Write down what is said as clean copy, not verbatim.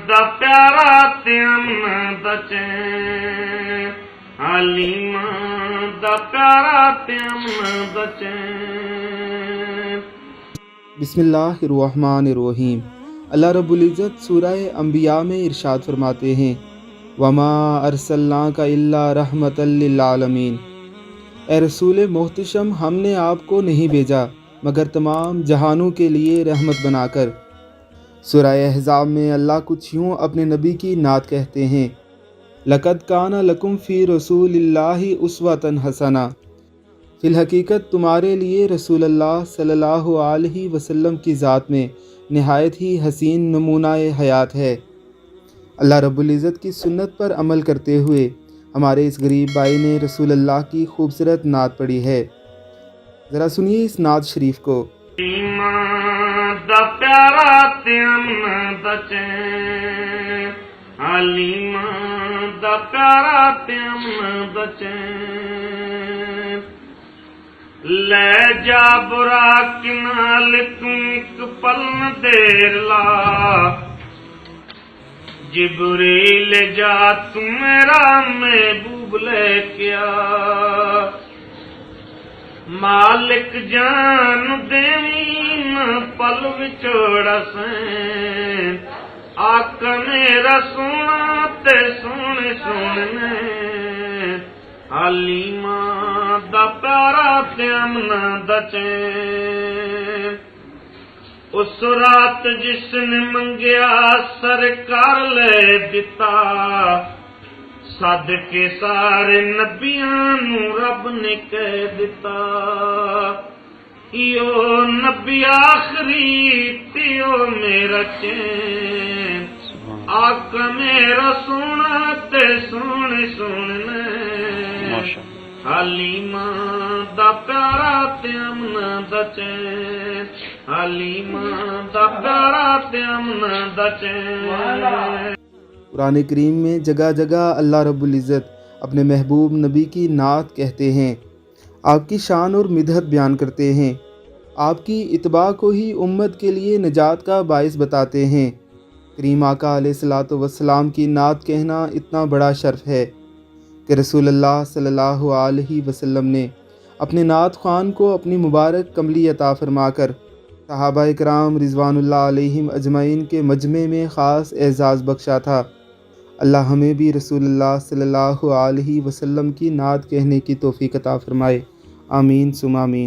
دا پیارا تے امن دا چین، حلیمہ دا پیارا تے امن دا چین۔ بسم اللہ الرحمن الرحیم۔ اللہ رب العزت سورہ انبیاء میں ارشاد فرماتے ہیں وما ارسلناک الا رحمۃ للعالمین۔ اے رسول محتشم، ہم نے آپ کو نہیں بھیجا مگر تمام جہانوں کے لیے رحمت بنا کر۔ سورہ احزاب میں اللہ کچھ یوں اپنے نبی کی نعت کہتے ہیں لقد کان لکم فی رسول اللہ اسوۃ حسنہ۔ فی الحقیقت تمہارے لیے رسول اللہ صلی اللہ علیہ وسلم کی ذات میں نہایت ہی حسین نمونہ حیات ہے۔ اللہ رب العزت کی سنت پر عمل کرتے ہوئے ہمارے اس غریب بھائی نے رسول اللہ کی خوبصورت نعت پڑھی ہے، ذرا سنیے اس نعت شریف کو۔ حلیمہ دا پیارا تے امن دا چین، حلیمہ دا پیارا تے امن دا چین، لے جا برا کنال تم ایک پل نہ دیر لا، جبریل جا تو میرا محبوب لے کے آ، مالک جان دین پل وچوڑا سین، آقا میرا سونا تے سونے سونے، حلیمہ دا پیارا تے امن دا چین۔ اس رات جس نے منگیا سرکار لے دتا، صدقے سارے نبیاں نو رب نے کہہ دتا، ایو نبی آخری تیو میرا چین، آقا میرا سونا تے سونے سونے، حلیمہ دا پیارا تے امن دا چین، حلیمہ دا پیارا تے امن دا چین۔ قرآن کریم میں جگہ جگہ اللہ رب العزت اپنے محبوب نبی کی نعت کہتے ہیں، آپ کی شان اور مدحت بیان کرتے ہیں، آپ کی اتباع کو ہی امت کے لیے نجات کا باعث بتاتے ہیں۔ کریم آقا علیہ الصلاۃ والسلام کی نعت کہنا اتنا بڑا شرف ہے کہ رسول اللہ صلی اللہ علیہ وسلم نے اپنے نعت خوان کو اپنی مبارک کملی عطا فرما کر صحابہ اکرام رضوان اللہ علیہم اجمعین کے مجمع میں خاص اعزاز بخشا تھا۔ اللہ ہمیں بھی رسول اللہ صلی اللہ علیہ وسلم کی نعت کہنے کی توفیق عطا فرمائے، آمین ثم آمین۔